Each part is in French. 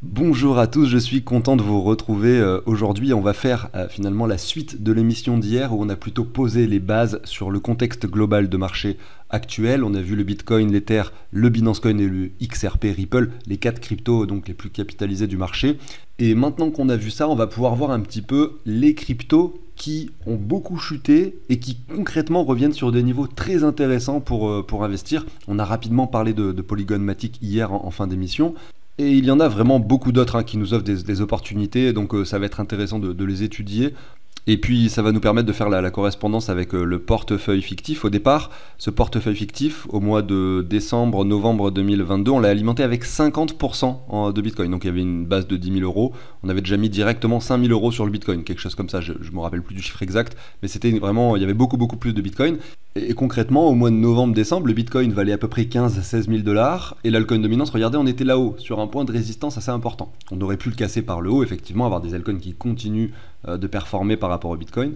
Bonjour à tous, je suis content de vous retrouver. Aujourd'hui, on va faire finalement la suite de l'émission d'hier où on a plutôt posé les bases sur le contexte global de marché actuel. On a vu le Bitcoin, l'Ether, le Binance Coin et le XRP Ripple, les quatre cryptos donc les plus capitalisés du marché. Et maintenant qu'on a vu ça, on va pouvoir voir un petit peu les cryptos qui ont beaucoup chuté et qui concrètement reviennent sur des niveaux très intéressants pour investir. On a rapidement parlé de Polygon Matic hier en fin d'émission. Et il y en a vraiment beaucoup d'autres qui nous offrent des opportunités, donc ça va être intéressant de les étudier. Et puis ça va nous permettre de faire la correspondance avec le portefeuille fictif. Au départ, ce portefeuille fictif, au mois de décembre, novembre 2022, on l'a alimenté avec 50% de Bitcoin. Donc il y avait une base de 10 000 euros. On avait déjà mis directement 5 000 euros sur le Bitcoin, quelque chose comme ça. Je ne me rappelle plus du chiffre exact, mais c'était vraiment, il y avait beaucoup plus de Bitcoin. Et concrètement, au mois de novembre-décembre, le Bitcoin valait à peu près 15 à 16 000 dollars. Et l'altcoin dominance, regardez, on était là-haut, sur un point de résistance assez important. On aurait pu le casser par le haut, effectivement, avoir des altcoins qui continuent de performer par rapport au Bitcoin.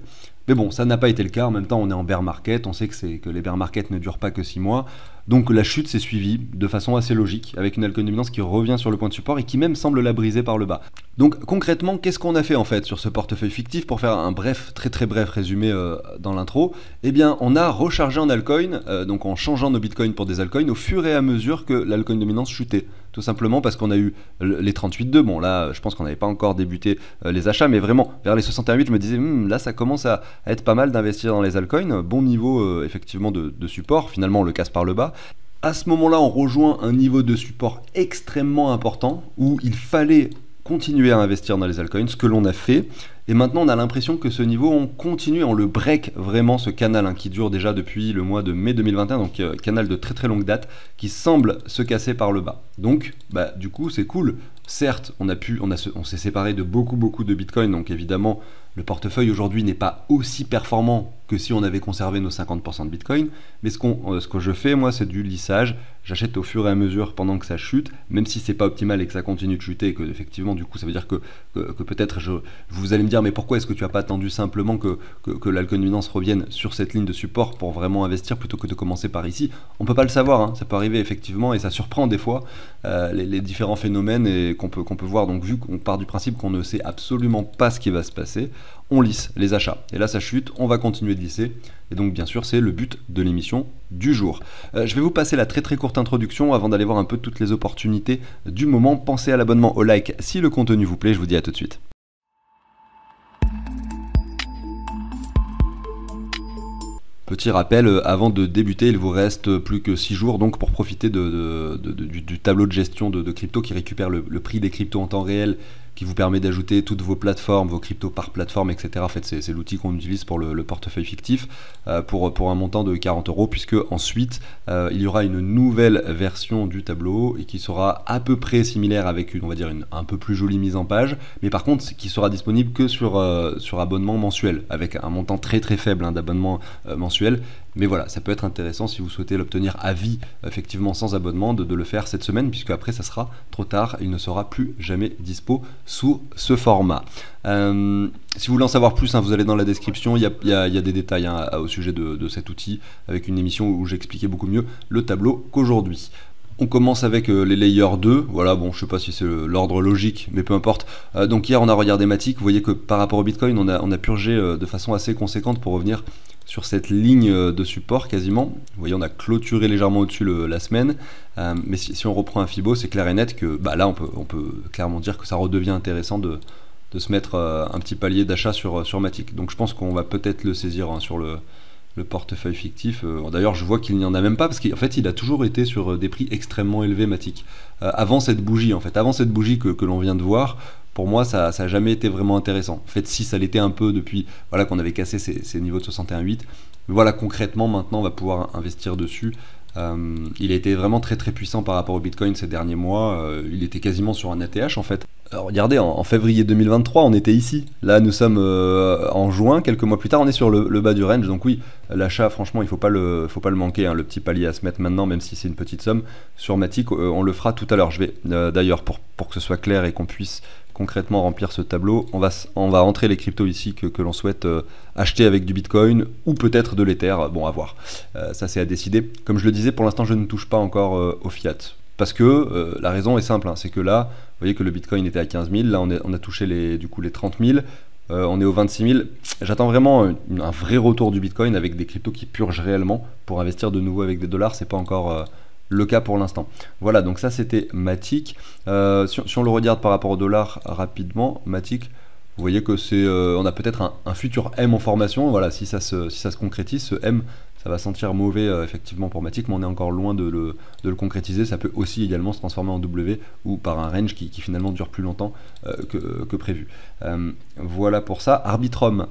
Mais bon, ça n'a pas été le cas. En même temps, on est en bear market. On sait que les bear markets ne durent pas que 6 mois. Donc la chute s'est suivie de façon assez logique, avec une altcoin dominance qui revient sur le point de support et qui même semble la briser par le bas. Donc concrètement, qu'est-ce qu'on a fait en fait sur ce portefeuille fictif? Pour faire un bref, très bref résumé dans l'intro, eh bien on a rechargé en altcoin, donc en changeant nos bitcoins pour des altcoins au fur et à mesure que l'altcoin dominance chutait. Tout simplement parce qu'on a eu les 38,2. Bon là, je pense qu'on n'avait pas encore débuté les achats, mais vraiment vers les 61,8, je me disais là ça commence à être pas mal d'investir dans les altcoins. Bon niveau effectivement de support. Finalement on le casse par le bas. À ce moment-là, on rejoint un niveau de support extrêmement important où il fallait continuer à investir dans les altcoins, ce que l'on a fait. Et maintenant, on a l'impression que ce niveau, on continue, on le break vraiment, ce canal qui dure déjà depuis le mois de mai 2021, donc canal de très longue date, qui semble se casser par le bas. Donc, du coup, c'est cool. Certes, on s'est séparé de beaucoup de Bitcoin, donc évidemment, le portefeuille aujourd'hui n'est pas aussi performant que si on avait conservé nos 50% de Bitcoin, mais ce que je fais, moi, c'est du lissage. J'achète au fur et à mesure pendant que ça chute, même si c'est pas optimal et que ça continue de chuter, et que effectivement, du coup, ça veut dire que peut-être vous allez me dire, mais pourquoi est-ce que tu n'as pas attendu simplement que l'altcoin dominance revienne sur cette ligne de support pour vraiment investir plutôt que de commencer par ici? On peut pas le savoir, ça peut arriver effectivement, et ça surprend des fois les différents phénomènes et qu'on peut voir. Donc vu qu'on part du principe qu'on ne sait absolument pas ce qui va se passer, on lisse les achats. Et là ça chute, on va continuer de lisser. Et donc bien sûr c'est le but de l'émission du jour. Je vais vous passer la très courte introduction avant d'aller voir un peu toutes les opportunités du moment. Pensez à l'abonnement, au like si le contenu vous plaît. Je vous dis à tout de suite. Petit rappel, avant de débuter, il vous reste plus que 6 jours donc pour profiter du tableau de gestion de crypto qui récupère le prix des cryptos en temps réel, qui vous permet d'ajouter toutes vos plateformes, vos cryptos par plateforme, etc. En fait, c'est l'outil qu'on utilise pour le portefeuille fictif pour un montant de 40 euros, puisque ensuite il y aura une nouvelle version du tableau et qui sera à peu près similaire avec on va dire un peu plus jolie mise en page, mais par contre qui sera disponible que sur abonnement mensuel, avec un montant très faible d'abonnement mensuel. Mais voilà, ça peut être intéressant si vous souhaitez l'obtenir à vie, effectivement sans abonnement, de le faire cette semaine, puisque après ça sera trop tard, il ne sera plus jamais dispo sous ce format. Si vous voulez en savoir plus, vous allez dans la description, il y a des détails au sujet de cet outil, avec une émission où j'expliquais beaucoup mieux le tableau qu'aujourd'hui. On commence avec les layers 2, voilà, bon, je sais pas si c'est l'ordre logique, mais peu importe. Donc hier on a regardé Matic, vous voyez que par rapport au Bitcoin, on a purgé de façon assez conséquente pour revenir sur cette ligne de support quasiment. Vous voyez, on a clôturé légèrement au-dessus la semaine, mais si on reprend un Fibo, c'est clair et net que là on peut clairement dire que ça redevient intéressant de se mettre un petit palier d'achat sur Matic. Donc je pense qu'on va peut-être le saisir sur le portefeuille fictif. D'ailleurs je vois qu'il n'y en a même pas, parce qu'en fait il a toujours été sur des prix extrêmement élevés Matic. Avant cette bougie que l'on vient de voir, pour moi ça n'a jamais été vraiment intéressant. En fait si ça l'était un peu depuis qu'on avait cassé ces niveaux de 61,8, mais voilà, concrètement maintenant on va pouvoir investir dessus. Il a été vraiment très puissant par rapport au Bitcoin ces derniers mois. Il était quasiment sur un ATH en fait. Alors, regardez, en février 2023, on était ici. Là, nous sommes en juin, quelques mois plus tard, on est sur le bas du range. Donc oui, l'achat, franchement, il faut pas le manquer. Le petit palier à se mettre maintenant, même si c'est une petite somme. Sur Matic, on le fera tout à l'heure. Je vais d'ailleurs, pour que ce soit clair et qu'on puisse concrètement remplir ce tableau, on va rentrer les cryptos ici que l'on souhaite acheter avec du Bitcoin ou peut-être de l'Ether. Bon, à voir. Ça, c'est à décider. Comme je le disais, pour l'instant, je ne touche pas encore au fiat. parce que la raison est simple, hein, c'est que là, vous voyez que le Bitcoin était à 15 000, là on a touché du coup les 30 000, on est aux 26 000. J'attends vraiment un vrai retour du Bitcoin avec des cryptos qui purgent réellement pour investir de nouveau avec des dollars. C'est pas encore le cas pour l'instant. Voilà, donc ça c'était Matic. Si on le regarde par rapport au dollar rapidement, Matic, vous voyez que on a peut-être un futur M en formation. Voilà, si ça se concrétise, ce M, ça va sentir mauvais effectivement pour Matic, mais on est encore loin de le concrétiser. Ça peut aussi également se transformer en W ou par un range qui finalement dure plus longtemps que prévu. Voilà pour ça. Arbitrum,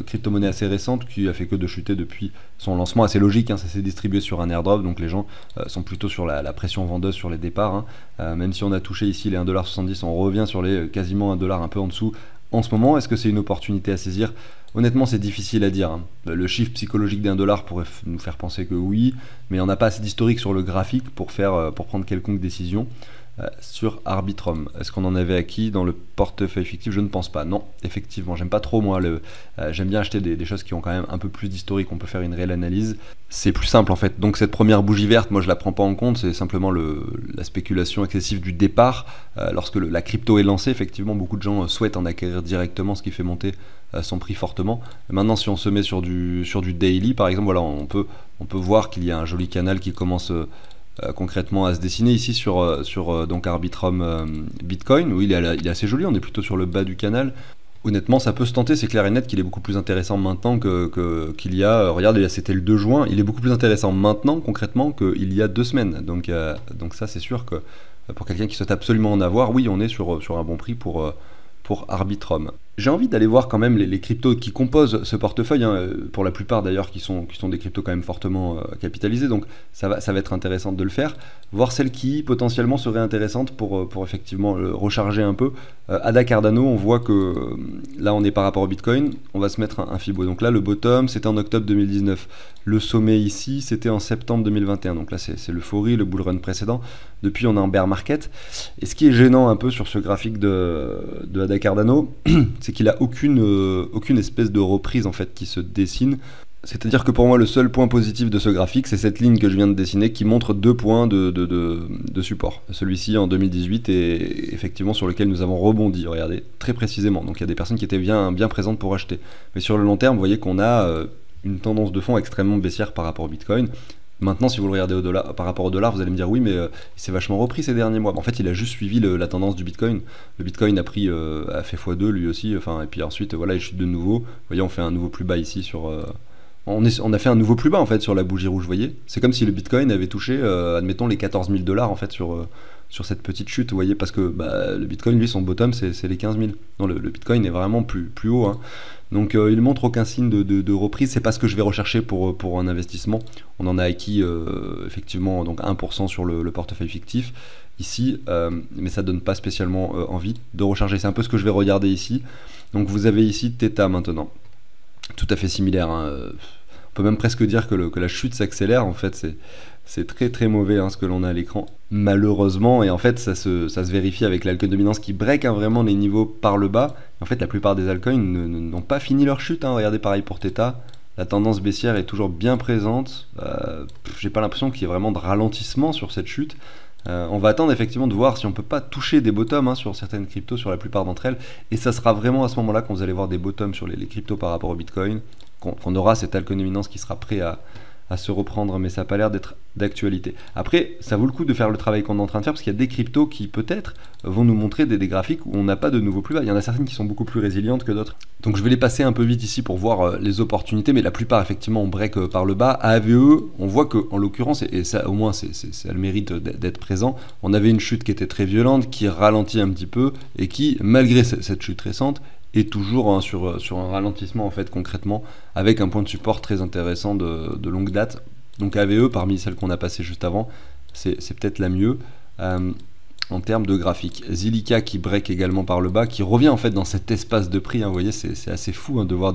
crypto-monnaie assez récente qui a fait que de chuter depuis son lancement, assez logique, hein, ça s'est distribué sur un airdrop, donc les gens sont plutôt sur la pression vendeuse sur les départs, hein. Même si on a touché ici les 1,70$, on revient sur les quasiment 1$ un peu en dessous en ce moment. Est-ce que c'est une opportunité à saisir? Honnêtement, c'est difficile à dire, hein. Le chiffre psychologique d'1$ pourrait nous faire penser que oui, mais on n'a pas assez d'historique sur le graphique pour prendre quelconque décision. Sur Arbitrum, est-ce qu'on en avait acquis dans le portefeuille fictif? Je ne pense pas. Non, effectivement, j'aime pas trop moi j'aime bien acheter des choses qui ont quand même un peu plus d'historique, on peut faire une réelle analyse, c'est plus simple en fait. Donc cette première bougie verte, moi je la prends pas en compte, c'est simplement la spéculation excessive du départ. Lorsque la crypto est lancée, effectivement beaucoup de gens souhaitent en acquérir directement, ce qui fait monter son prix fortement. Maintenant, si on se met sur du daily par exemple, voilà, on peut voir qu'il y a un joli canal qui commence concrètement à se dessiner ici sur donc Arbitrum Bitcoin, où il est assez joli, on est plutôt sur le bas du canal. Honnêtement, ça peut se tenter, c'est clair et net qu'il est beaucoup plus intéressant maintenant qu'il y a, regardez, c'était le 2 juin, il est beaucoup plus intéressant maintenant concrètement qu'il y a 2 semaines. Donc ça, c'est sûr que pour quelqu'un qui souhaite absolument en avoir, oui, on est sur un bon prix pour Arbitrum. J'ai envie d'aller voir quand même les cryptos qui composent ce portefeuille, hein, pour la plupart d'ailleurs qui sont des cryptos quand même fortement capitalisés, donc ça va être intéressant de le faire, voir celles qui potentiellement seraient intéressantes pour effectivement recharger un peu. Ada Cardano, on voit que là on est par rapport au Bitcoin, on va se mettre un Fibo, donc là le bottom c'était en octobre 2019, le sommet ici c'était en septembre 2021, donc là c'est l'euphorie, le bull run précédent. Depuis on est en bear market, et ce qui est gênant un peu sur ce graphique de Ada Cardano, c'est qu'il a aucune espèce de reprise en fait qui se dessine. C'est-à-dire que pour moi le seul point positif de ce graphique, c'est cette ligne que je viens de dessiner qui montre 2 points de support. Celui-ci en 2018 et effectivement sur lequel nous avons rebondi, regardez, très précisément. Donc il y a des personnes qui étaient bien présentes pour acheter. Mais sur le long terme, vous voyez qu'on a une tendance de fond extrêmement baissière par rapport au Bitcoin. Maintenant, si vous le regardez par rapport au dollar, vous allez me dire oui, mais il s'est vachement repris ces derniers mois. En fait, il a juste suivi la tendance du Bitcoin. Le Bitcoin a fait x2 lui aussi, et puis ensuite, voilà, il chute de nouveau. Vous voyez, on fait un nouveau plus bas ici on a fait un nouveau plus bas en fait sur la bougie rouge, vous voyez. C'est comme si le Bitcoin avait touché, admettons, les 14 000$ en fait sur cette petite chute, vous voyez, parce que le Bitcoin, lui, son bottom, c'est les 15 000. Non, le Bitcoin est vraiment plus haut, hein. Donc il montre aucun signe de reprise, c'est pas ce que je vais rechercher pour un investissement. On en a acquis effectivement donc 1% sur le portefeuille fictif ici, mais ça donne pas spécialement envie de recharger. C'est un peu ce que je vais regarder ici. Donc vous avez ici Theta maintenant, tout à fait similaire, hein. On peut même presque dire que la chute s'accélère, en fait c'est très très mauvais, hein, ce que l'on a à l'écran malheureusement, et en fait ça se vérifie avec l'alcoin dominance qui break, hein, vraiment les niveaux par le bas. En fait la plupart des altcoins n'ont pas fini leur chute, hein. Regardez, pareil pour Theta, la tendance baissière est toujours bien présente, j'ai pas l'impression qu'il y ait vraiment de ralentissement sur cette chute. On va attendre effectivement de voir si on peut pas toucher des bottoms, hein, sur certaines cryptos, sur la plupart d'entre elles, et ça sera vraiment à ce moment là qu'on vous allez voir des bottoms sur les cryptos par rapport au Bitcoin, qu'on aura cette alcoin dominance qui sera prêt à se reprendre, mais ça n'a pas l'air d'être d'actualité. Après, ça vaut le coup de faire le travail qu'on est en train de faire, parce qu'il y a des cryptos qui peut-être vont nous montrer des graphiques où on n'a pas de nouveau plus bas. Il y en a certaines qui sont beaucoup plus résilientes que d'autres. Donc je vais les passer un peu vite ici pour voir les opportunités, mais la plupart effectivement on break par le bas. À AVE, on voit que en l'occurrence, et ça au moins ça a le mérite d'être présent, on avait une chute qui était très violente, qui ralentit un petit peu, et qui, malgré cette chute récente, est toujours, hein, sur un ralentissement en fait concrètement, avec un point de support très intéressant de longue date. Donc AVE, parmi celles qu'on a passées juste avant, c'est peut-être la mieux en termes de graphique. Zilliqa qui break également par le bas, qui revient en fait dans cet espace de prix, hein. Vous voyez, c'est assez fou, hein, de voir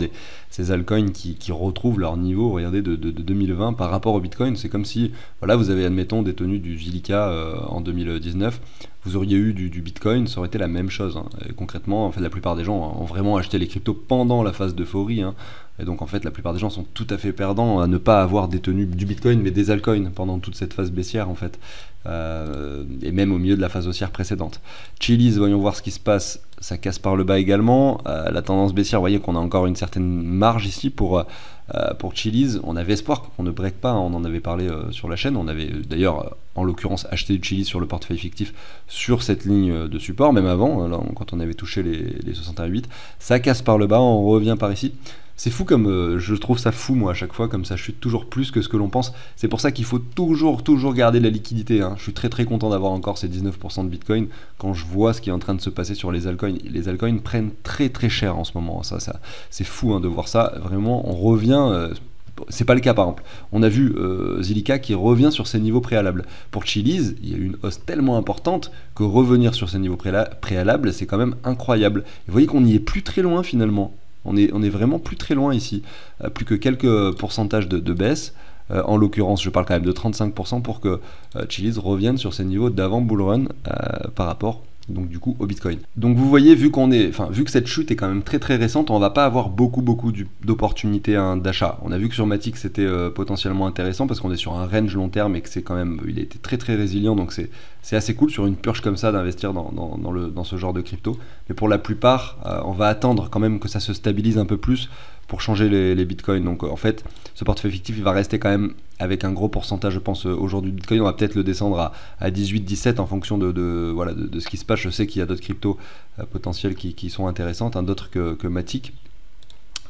ces altcoins qui retrouvent leur niveau, regardez, de 2020 par rapport au Bitcoin. C'est comme si, voilà, vous avez, admettons, détenu du Zilliqa en 2019, vous auriez eu du Bitcoin, ça aurait été la même chose, hein. Et concrètement, en fait, la plupart des gens ont vraiment acheté les cryptos pendant la phase d'euphorie, hein. Et donc en fait, la plupart des gens sont tout à fait perdants à ne pas avoir détenu du Bitcoin, mais des altcoins pendant toute cette phase baissière en fait. Et même au milieu de la phase haussière précédente. Chiliz, voyons voir ce qui se passe. Ça casse par le bas également. La tendance baissière, vous voyez qu'on a encore une certaine marge ici pour Chiliz. On avait espoir qu'on ne break pas, hein. On en avait parlé sur la chaîne. On avait d'ailleurs, en l'occurrence, acheté du Chiliz sur le portefeuille fictif sur cette ligne de support, même avant, là, quand on avait touché les 61,8. Ça casse par le bas, on revient par ici. C'est fou comme je trouve ça fou moi à chaque fois, comme ça chute toujours plus que ce que l'on pense. C'est pour ça qu'il faut toujours garder de la liquidité, hein. Je suis très content d'avoir encore ces 19% de Bitcoin quand je vois ce qui est en train de se passer sur les altcoins. Les altcoins prennent très cher en ce moment. Ça c'est fou, hein, de voir ça. Vraiment, on revient. C'est pas le cas par exemple. On a vu Zilliqa qui revient sur ses niveaux préalables. Pour Chiliz, il y a eu une hausse tellement importante que revenir sur ces niveaux préalables, c'est quand même incroyable. Et vous voyez qu'on n'y est plus très loin finalement. On est vraiment plus très loin ici, plus que quelques pourcentages de baisse. En l'occurrence, je parle quand même de 35% pour que Chiliz revienne sur ses niveaux d'avant bullrun par rapport donc du coup au Bitcoin. Donc vous voyez, vu que cette chute est quand même très récente, on va pas avoir beaucoup d'opportunités, hein, d'achat. On a vu que sur Matic c'était potentiellement intéressant parce qu'on est sur un range long terme et que c'est quand même, il a été très résilient, donc c'est assez cool sur une purge comme ça d'investir dans ce genre de crypto. Mais pour la plupart, on va attendre quand même que ça se stabilise un peu plus pour changer les bitcoins. Donc en fait, ce portefeuille fictif, il va rester quand même avec un gros pourcentage, je pense, aujourd'hui de Bitcoin. On va peut-être le descendre à 18-17 en fonction de ce qui se passe. Je sais qu'il y a d'autres cryptos potentiels qui sont intéressantes, hein, d'autres que Matic.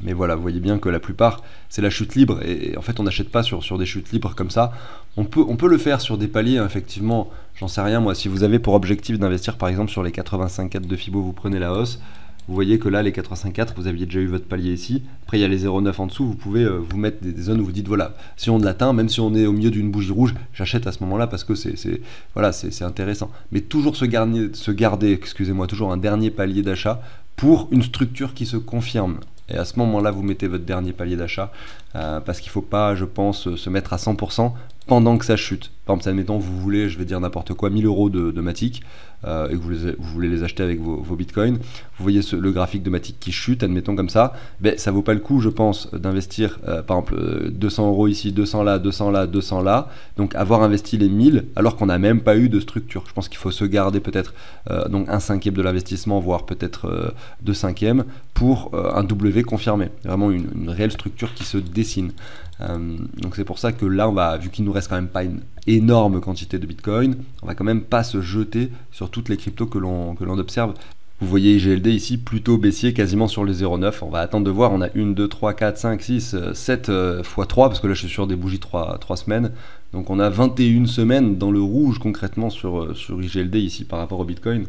Mais voilà, vous voyez bien que la plupart, c'est la chute libre. Et en fait, on n'achète pas sur des chutes libres comme ça. On peut le faire sur des paliers, hein, effectivement. J'en sais rien, moi. Si vous avez pour objectif d'investir, par exemple, sur les 85,4 de Fibo, vous prenez la hausse. Vous voyez que là, les 85,4, vous aviez déjà eu votre palier ici. Après, il y a les 0,9 en dessous. Vous pouvez vous mettre des zones où vous dites, voilà, si on l'atteint, même si on est au milieu d'une bougie rouge, j'achète à ce moment-là parce que c'est intéressant. Mais toujours se garder, excusez-moi, toujours un dernier palier d'achat pour une structure qui se confirme. Et à ce moment-là, vous mettez votre dernier palier d'achat parce qu'il ne faut pas, je pense, se mettre à 100% pendant que ça chute. Par exemple, admettons, vous voulez, je vais dire n'importe quoi, 1000 euros de Matic et que vous voulez les acheter avec vos bitcoins. Vous voyez le graphique de Matic qui chute, admettons comme ça. Ben, ça vaut pas le coup, je pense, d'investir, par exemple, 200 euros ici, 200 là, 200 là, 200 là. Donc, avoir investi les 1000 alors qu'on n'a même pas eu de structure. Je pense qu'il faut se garder peut-être donc un cinquième de l'investissement, voire peut-être 2/5 pour un W confirmé. Vraiment une réelle structure qui se dessine. Donc c'est pour ça que là, vu qu'il nous reste quand même pas une énorme quantité de Bitcoin, on va quand même pas se jeter sur toutes les cryptos que l'on observe. Vous voyez IGLD ici plutôt baissier, quasiment sur les 0,9. On va attendre de voir. On a 1, 2, 3, 4, 5, 6, 7 x 3, parce que là je suis sur des bougies 3 semaines. Donc on a 21 semaines dans le rouge concrètement sur IGLD ici par rapport au Bitcoin.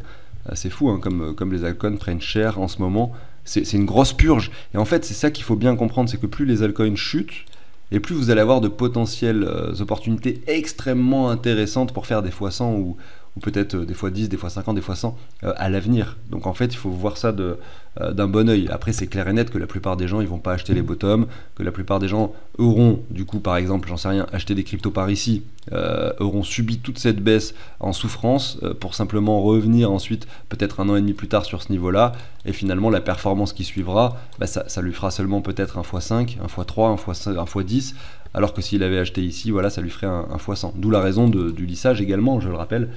C'est fou, hein, comme les altcoins prennent cher en ce moment. C'est une grosse purge. Et en fait, c'est ça qu'il faut bien comprendre, c'est que plus les altcoins chutent, et plus vous allez avoir de potentielles opportunités extrêmement intéressantes pour faire des fois 100 ou peut-être des fois 10, des fois 50, des fois 100 à l'avenir. Donc en fait, il faut voir ça d'un bon oeil. Après, c'est clair et net que la plupart des gens, ils vont pas acheter les bottoms, que la plupart des gens auront, du coup, par exemple, j'en sais rien, acheté des cryptos par ici, auront subi toute cette baisse en souffrance pour simplement revenir ensuite, peut-être 1 an et demi plus tard sur ce niveau-là, et finalement, la performance qui suivra, ça lui fera seulement peut-être 1 x 5, 1 x 3, 1 x 10, alors que s'il avait acheté ici, voilà, ça lui ferait 1 x 100. D'où la raison du lissage également, je le rappelle.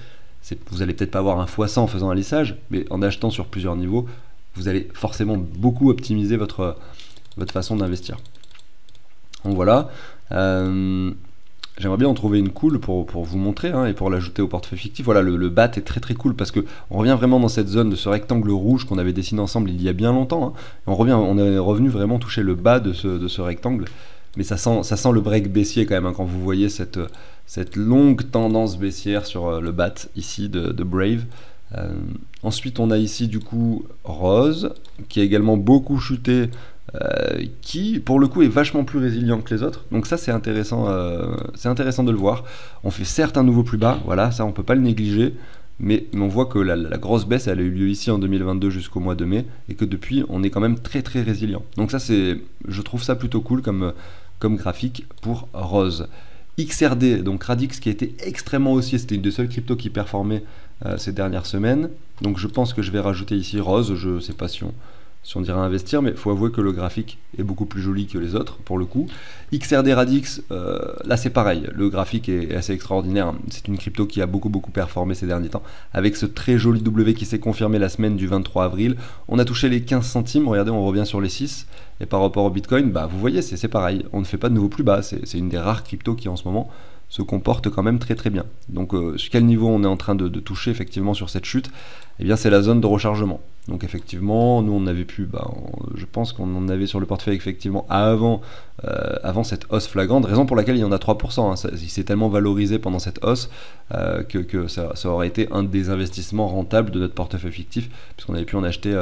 Vous allez peut-être pas avoir 1 x 100 en faisant un lissage, mais en achetant sur plusieurs niveaux, vous allez forcément beaucoup optimiser votre façon d'investir. Donc voilà. J'aimerais bien en trouver une cool pour vous montrer, hein, et pour l'ajouter au portefeuille fictif. Voilà, le BAT est très cool parce que on revient vraiment dans cette zone de ce rectangle rouge qu'on avait dessiné ensemble il y a bien longtemps, hein. On est revenu vraiment toucher le bas de ce rectangle. Mais ça sent le break baissier quand même, hein, quand vous voyez cette longue tendance baissière sur le BAT ici de Brave. Ensuite, on a ici du coup Rose, qui a également beaucoup chuté, qui pour le coup est vachement plus résilient que les autres. Donc ça, c'est intéressant de le voir. On fait certes un nouveau plus bas, voilà, ça on peut pas le négliger. Mais on voit que la grosse baisse, elle a eu lieu ici en 2022 jusqu'au mois de mai, et que depuis, on est quand même très résilient. Donc ça, je trouve ça plutôt cool comme graphique pour Rose. XRD, donc Radix, qui a été extrêmement haussier, c'était une des seules cryptos qui performait ces dernières semaines. Donc je pense que je vais rajouter ici Rose, je ne sais pas si on dirait investir, mais il faut avouer que le graphique est beaucoup plus joli que les autres, pour le coup. XRD Radix, là c'est pareil, le graphique est assez extraordinaire. C'est une crypto qui a beaucoup performé ces derniers temps, avec ce très joli W qui s'est confirmé la semaine du 23 avril. On a touché les 15 centimes, regardez, on revient sur les 6. Et par rapport au Bitcoin, bah, vous voyez, c'est pareil, on ne fait pas de nouveau plus bas. C'est une des rares cryptos qui en ce moment se comporte quand même très bien. Donc sur quel niveau on est en train de toucher effectivement sur cette chute? Eh bien c'est la zone de rechargement. Donc effectivement, nous on avait pu, je pense qu'on en avait sur le portefeuille effectivement avant cette hausse flagrante, raison pour laquelle il y en a 3%. Il s'est tellement valorisé pendant cette hausse que ça aurait été un des investissements rentables de notre portefeuille fictif, puisqu'on avait pu en acheter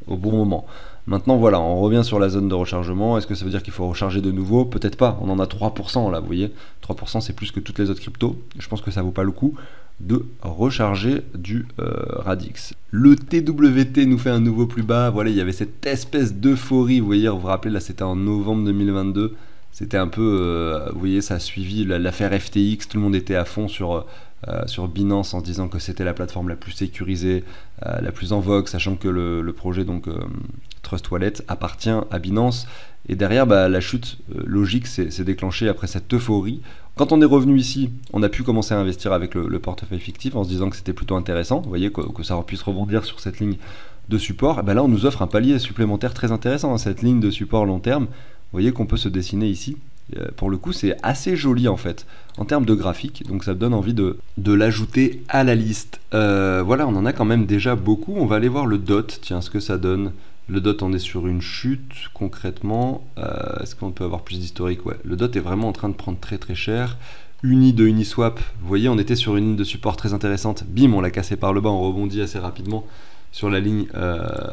au bon moment. Maintenant voilà, on revient sur la zone de rechargement. Est-ce que ça veut dire qu'il faut recharger de nouveau? Peut-être pas, on en a 3% là, vous voyez. 3% c'est plus que toutes les autres cryptos. Je pense que ça vaut pas le coup de recharger du Radix. Le TWT nous fait un nouveau plus bas. Voilà, il y avait cette espèce d'euphorie, vous voyez, vous vous rappelez, là c'était en novembre 2022. C'était un peu, vous voyez, ça a suivi l'affaire FTX, tout le monde était à fond sur Binance en se disant que c'était la plateforme la plus sécurisée, la plus en vogue, sachant que le projet donc Trust Wallet appartient à Binance. Et derrière, la chute logique s'est déclenchée après cette euphorie. Quand on est revenu ici, on a pu commencer à investir avec le portefeuille fictif en se disant que c'était plutôt intéressant. Vous voyez que ça puisse rebondir sur cette ligne de support. Et là, on nous offre un palier supplémentaire très intéressant, cette ligne de support long terme. Vous voyez qu'on peut se dessiner ici. Pour le coup, c'est assez joli en fait, en termes de graphique, donc ça me donne envie de l'ajouter à la liste. Voilà, on en a quand même déjà beaucoup. On va aller voir le DOT, tiens, ce que ça donne. Le DOT, on est sur une chute, concrètement. Est-ce qu'on peut avoir plus d'historique? Ouais, le DOT est vraiment en train de prendre très cher. Uni de Uniswap, vous voyez, on était sur une ligne de support très intéressante. Bim, on l'a cassé par le bas, on rebondit assez rapidement sur la ligne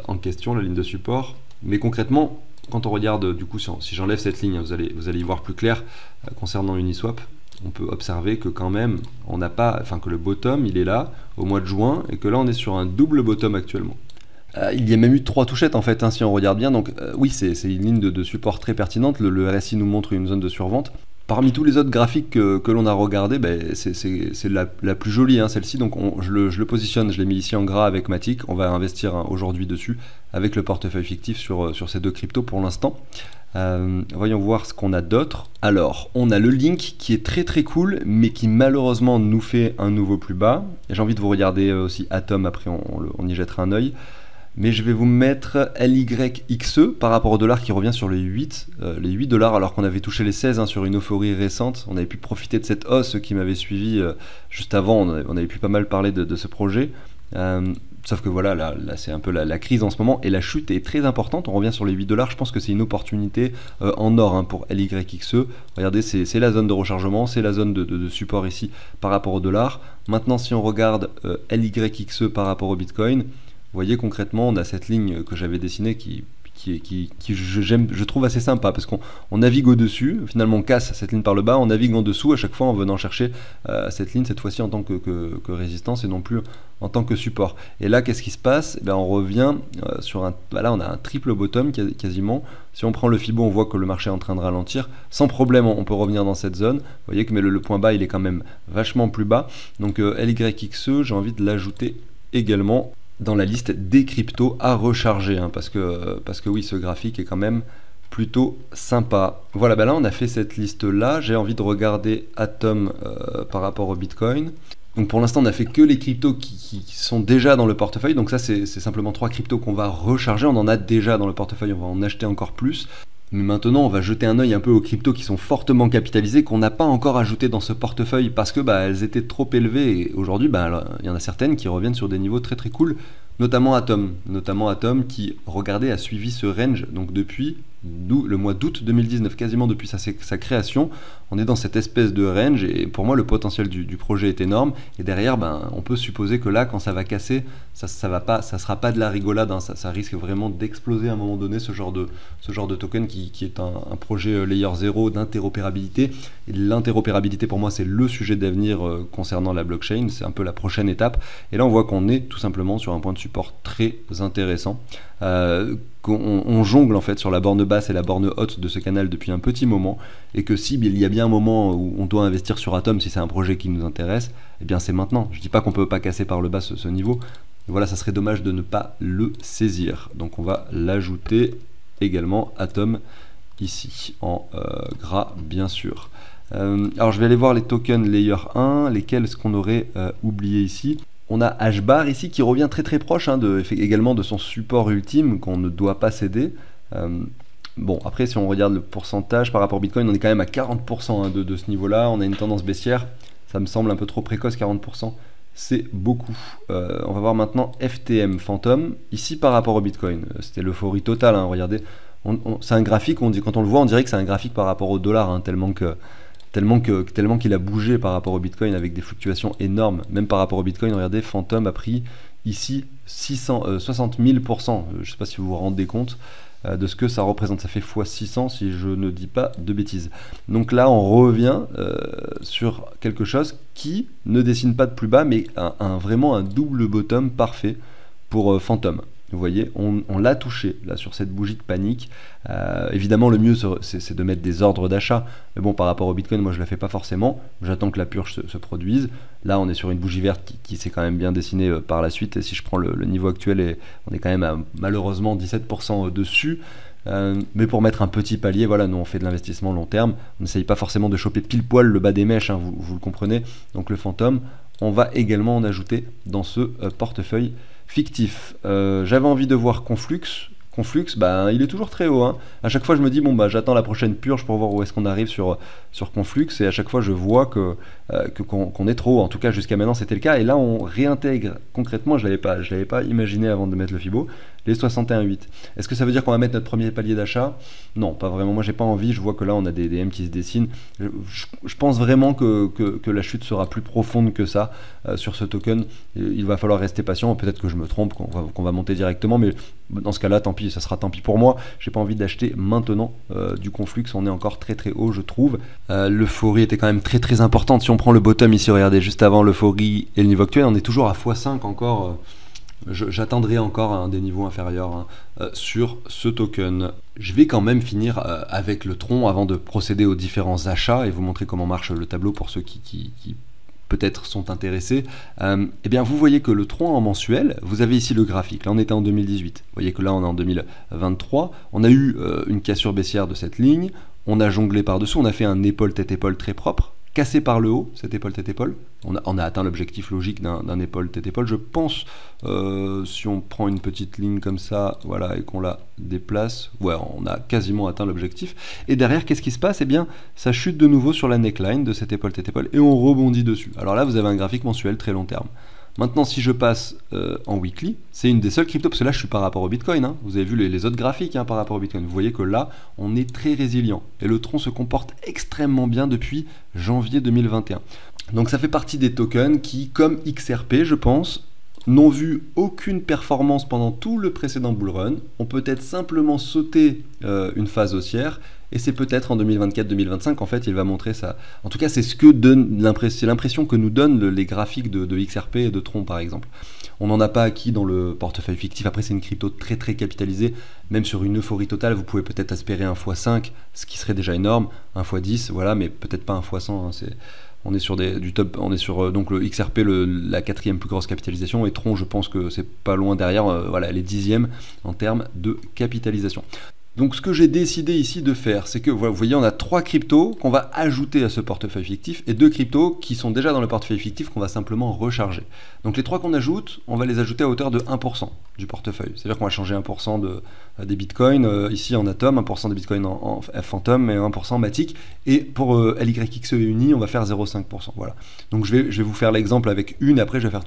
en question, la ligne de support. Mais concrètement, quand on regarde, du coup, si j'enlève cette ligne, vous allez y voir plus clair concernant Uniswap. On peut observer que quand même, on n'a pas, enfin que le bottom, il est là au mois de juin et que là, on est sur un double bottom actuellement. Il y a même eu 3 touchettes en fait, si on regarde bien. Donc oui, c'est une ligne de support très pertinente. Le RSI nous montre une zone de survente. Parmi tous les autres graphiques que l'on a regardé, c'est la plus jolie, celle-ci. Donc je le positionne, je l'ai mis ici en gras avec Matic. On va investir aujourd'hui dessus avec le portefeuille fictif sur ces deux cryptos pour l'instant. Voyons voir ce qu'on a d'autre. Alors, on a le Link qui est très cool, mais qui malheureusement nous fait un nouveau plus bas. J'ai envie de vous regarder aussi Atom, après on y jettera un œil. Mais je vais vous mettre LYXE par rapport au dollar qui revient sur les 8 dollars alors qu'on avait touché les 16 sur une euphorie récente. On avait pu profiter de cette hausse qui m'avait suivi juste avant. On avait pu pas mal parler de ce projet. Sauf que voilà, là c'est un peu la crise en ce moment et la chute est très importante. On revient sur les 8 dollars. Je pense que c'est une opportunité en or pour LYXE. Regardez, c'est la zone de rechargement, c'est la zone de support ici par rapport au dollar. Maintenant, si on regarde LYXE par rapport au Bitcoin, vous voyez concrètement, on a cette ligne que j'avais dessinée qui je trouve assez sympa parce qu'on navigue au-dessus, finalement on casse cette ligne par le bas, on navigue en dessous à chaque fois en venant chercher cette ligne, cette fois-ci en tant que résistance et non plus en tant que support. Et là, qu'est-ce qui se passe? On revient sur un... Là, on a un triple bottom quasiment. Si on prend le Fibo, on voit que le marché est en train de ralentir. Sans problème, on peut revenir dans cette zone. Vous voyez que le point bas, il est quand même vachement plus bas. Donc LYXE, j'ai envie de l'ajouter également dans la liste des cryptos à recharger, parce que oui, ce graphique est quand même plutôt sympa. Voilà, là on a fait cette liste là. J'ai envie de regarder Atom par rapport au Bitcoin. Donc pour l'instant on a fait que les cryptos qui sont déjà dans le portefeuille. Donc ça c'est simplement 3 cryptos qu'on va recharger. On en a déjà dans le portefeuille, on va en acheter encore plus. Mais maintenant, on va jeter un œil un peu aux cryptos qui sont fortement capitalisées, qu'on n'a pas encore ajoutées dans ce portefeuille parce que elles étaient trop élevées. Et aujourd'hui, il y en a certaines qui reviennent sur des niveaux très cool, notamment Atom qui, regardez, a suivi ce range donc depuis le mois d'août 2019, quasiment depuis sa création. On est dans cette espèce de range et pour moi le potentiel du projet est énorme et derrière on peut supposer que là quand ça va casser, ça sera pas de la rigolade, ça risque vraiment d'exploser à un moment donné, ce genre de token qui est un projet layer 0 d'interopérabilité. Et l'interopérabilité pour moi c'est le sujet d'avenir concernant la blockchain, c'est un peu la prochaine étape et là on voit qu'on est tout simplement sur un point de support très intéressant. qu'on jongle en fait sur la borne basse et la borne haute de ce canal depuis un petit moment, et que si il y a bien un moment où on doit investir sur Atom si c'est un projet qui nous intéresse, eh bien c'est maintenant. Je dis pas qu'on peut pas casser par le bas ce niveau, mais voilà, ça serait dommage de ne pas le saisir. Donc on va l'ajouter également, Atom, ici, en gras bien sûr. Alors je vais aller voir les tokens layer 1, lesquels est-ce qu'on aurait oublié ici. On a HBAR ici qui revient très très proche également de son support ultime qu'on ne doit pas céder. Bon, après si on regarde le pourcentage par rapport au Bitcoin, on est quand même à 40% de ce niveau-là. On a une tendance baissière, ça me semble un peu trop précoce, 40%. C'est beaucoup. On va voir maintenant FTM Phantom, ici par rapport au Bitcoin. C'était l'euphorie totale, hein, regardez. C'est un graphique, quand on le voit, on dirait que c'est un graphique par rapport au dollar, hein, tellement qu'il a bougé par rapport au Bitcoin avec des fluctuations énormes. Même par rapport au Bitcoin, regardez, Phantom a pris ici 60 000%. Je ne sais pas si vous vous rendez compte de ce que ça représente. Ça fait x 600 si je ne dis pas de bêtises. Donc là, on revient sur quelque chose qui ne dessine pas de plus bas, mais vraiment un double bottom parfait pour Phantom. Vous voyez, on l'a touché là sur cette bougie de panique. Évidemment, le mieux c'est de mettre des ordres d'achat. Mais bon, par rapport au Bitcoin, moi je ne la fais pas forcément. J'attends que la purge se produise. Là, on est sur une bougie verte qui s'est quand même bien dessinée par la suite. Et si je prends le niveau actuel, on est quand même à malheureusement 17% dessus. Mais pour mettre un petit palier, voilà, nous on fait de l'investissement long terme. On n'essaye pas forcément de choper pile poil le bas des mèches, hein, vous le comprenez. Donc le Phantom, on va également en ajouter dans ce portefeuille fictif. J'avais envie de voir Conflux. Conflux, il est toujours très haut, hein. À chaque fois je me dis bon j'attends la prochaine purge pour voir où est-ce qu'on arrive sur Conflux, et à chaque fois je vois qu'on est trop haut. En tout cas jusqu'à maintenant c'était le cas, et là on réintègre concrètement, je l'avais pas imaginé avant de mettre le Fibo, les 61,8. Est-ce que ça veut dire qu'on va mettre notre premier palier d'achat? Non, pas vraiment, moi j'ai pas envie. Je vois que là on a des DM qui se dessinent. Je pense vraiment que la chute sera plus profonde que ça sur ce token. Il va falloir rester patient, peut-être que je me trompe, qu'on va monter directement, mais dans ce cas là tant pis, ça sera tant pis pour moi. J'ai pas envie d'acheter maintenant du Conflux, on est encore très très haut je trouve. L'euphorie était quand même très très importante. Si on prend le bottom ici, regardez, juste avant l'euphorie et le niveau actuel, on est toujours à x5 encore. J'attendrai encore des niveaux inférieurs sur ce token. Je vais quand même finir avec le Tron avant de procéder aux différents achats et vous montrer comment marche le tableau pour ceux qui peut-être sont intéressés. Eh bien vous voyez que le Tron en mensuel, vous avez ici le graphique. Là on était en 2018, vous voyez que là on est en 2023. On a eu une cassure baissière de cette ligne, on a jonglé par-dessous, on a fait un épaule tête-épaule très propre, cassé par le haut, cette épaule tête-épaule. On a atteint l'objectif logique d'un épaule tête-épaule. Je pense, si on prend une petite ligne comme ça, voilà, et qu'on la déplace, ouais, on a quasiment atteint l'objectif. Et derrière, qu'est-ce qui se passe? Eh bien, ça chute de nouveau sur la neckline de cette épaule tête-épaule et on rebondit dessus. Alors là, vous avez un graphique mensuel très long terme. Maintenant, si je passe en weekly, c'est une des seules cryptos, parce que là je suis par rapport au Bitcoin, hein. Vous avez vu les autres graphiques par rapport au Bitcoin, vous voyez que là, on est très résilient. Et le Tron se comporte extrêmement bien depuis janvier 2021. Donc ça fait partie des tokens qui, comme XRP, je pense, n'ont vu aucune performance pendant tout le précédent bull run, ont peut-être simplement sauté une phase haussière, et c'est peut-être en 2024-2025 en fait il va montrer ça. En tout cas c'est ce que c'est l'impression que nous donnent les graphiques de XRP et de Tron par exemple. On n'en a pas acquis dans le portefeuille fictif. Après c'est une crypto très très capitalisée, même sur une euphorie totale vous pouvez peut-être espérer un x5, ce qui serait déjà énorme, un x10, voilà, mais peut-être pas un x100, hein, on est sur du top, on est sur donc le XRP, la 4e plus grosse capitalisation, et Tron je pense que c'est pas loin derrière, voilà, elle est 10e en termes de capitalisation. Donc ce que j'ai décidé ici de faire, c'est que vous voyez on a 3 cryptos qu'on va ajouter à ce portefeuille fictif et 2 cryptos qui sont déjà dans le portefeuille fictif qu'on va simplement recharger. Donc les 3 qu'on ajoute, on va les ajouter à hauteur de 1% du portefeuille. C'est-à-dire qu'on va changer 1% des bitcoins ici en Atom, 1% des bitcoins en Phantom et 1% en Matic. Et pour LYXE et Uni, on va faire 0,5%. Voilà. Donc je vais vous faire l'exemple avec une, après je vais faire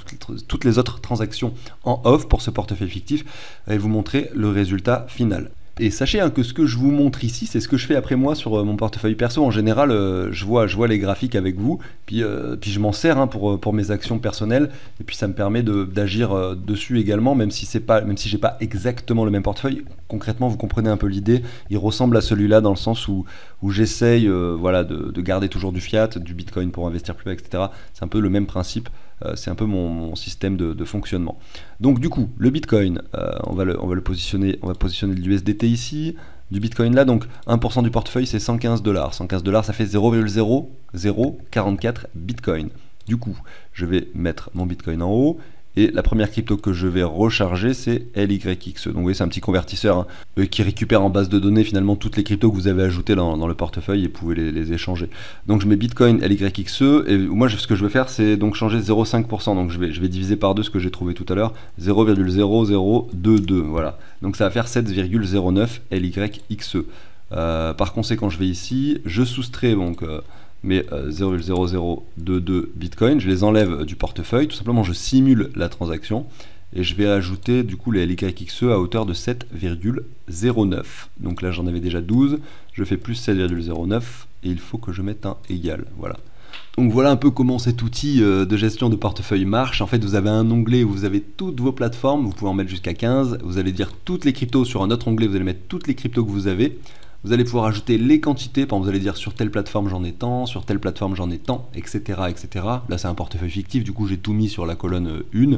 toutes les autres transactions en off pour ce portefeuille fictif et vous montrer le résultat final. Et sachez que ce que je vous montre ici, c'est ce que je fais après moi sur mon portefeuille perso. En général, je vois les graphiques avec vous, puis je m'en sers pour mes actions personnelles, et puis ça me permet d'agir dessus également, même si j'ai pas exactement le même portefeuille. Concrètement, vous comprenez un peu l'idée. Il ressemble à celui-là dans le sens où j'essaye voilà, de garder toujours du fiat, du bitcoin pour investir plus bas, etc. C'est un peu le même principe C'est un peu mon système de fonctionnement. Donc du coup, le Bitcoin, on va positionner de l'USDT ici, du Bitcoin là, donc 1% du portefeuille c'est 115 $. 115 $, ça fait 0,0044 Bitcoin. Du coup, je vais mettre mon Bitcoin en haut. Et la première crypto que je vais recharger, c'est LYXE. Donc vous voyez, c'est un petit convertisseur qui récupère en base de données finalement toutes les cryptos que vous avez ajoutées dans le portefeuille et vous pouvez les échanger. Donc je mets Bitcoin LYXE et moi ce que je vais faire, c'est donc changer 0,5%. Donc je vais diviser par 2 ce que j'ai trouvé tout à l'heure, 0,0022. Voilà. Donc ça va faire 7,09 LYXE. Par conséquent, je vais ici, je soustrais donc mes 0,0022 Bitcoin, je les enlève du portefeuille, tout simplement je simule la transaction et je vais ajouter du coup les LYXE à hauteur de 7,09. Donc là j'en avais déjà 12, je fais plus 7,09 et il faut que je mette un égal, voilà. Donc voilà un peu comment cet outil de gestion de portefeuille marche. En fait, vous avez un onglet où vous avez toutes vos plateformes, vous pouvez en mettre jusqu'à 15, vous allez dire toutes les cryptos, sur un autre onglet vous allez mettre toutes les cryptos que vous avez. Vous allez pouvoir ajouter les quantités, par exemple vous allez dire sur telle plateforme j'en ai tant, sur telle plateforme j'en ai tant, etc. etc. Là c'est un portefeuille fictif, du coup j'ai tout mis sur la colonne 1,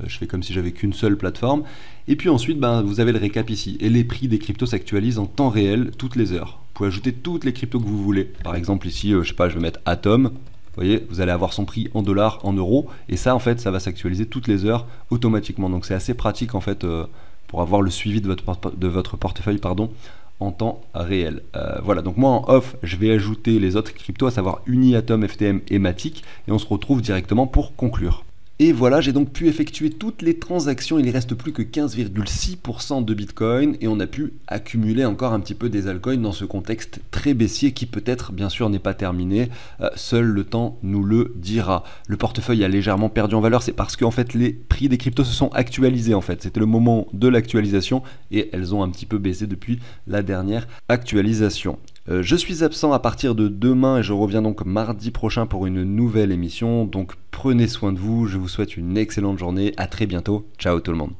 je fais comme si j'avais qu'une seule plateforme. Et puis ensuite vous avez le récap ici, et les prix des cryptos s'actualisent en temps réel toutes les heures. Vous pouvez ajouter toutes les cryptos que vous voulez. Par exemple ici, je sais pas, je vais mettre Atom, vous voyez, vous allez avoir son prix en dollars, en euros, et ça en fait ça va s'actualiser toutes les heures automatiquement. Donc c'est assez pratique en fait pour avoir le suivi de votre portefeuille, en temps réel. Voilà, donc moi en off, je vais ajouter les autres cryptos, à savoir Uni, Atom, FTM et Matic, et on se retrouve directement pour conclure. Et voilà, j'ai donc pu effectuer toutes les transactions, il ne reste plus que 15,6% de Bitcoin et on a pu accumuler encore un petit peu des altcoins dans ce contexte très baissier qui peut-être bien sûr n'est pas terminé, seul le temps nous le dira. Le portefeuille a légèrement perdu en valeur, c'est parce qu'en fait les prix des cryptos se sont actualisés en fait, c'était le moment de l'actualisation et elles ont un petit peu baissé depuis la dernière actualisation. Je suis absent à partir de demain et je reviens donc mardi prochain pour une nouvelle émission, donc prenez soin de vous, je vous souhaite une excellente journée, à très bientôt, ciao tout le monde.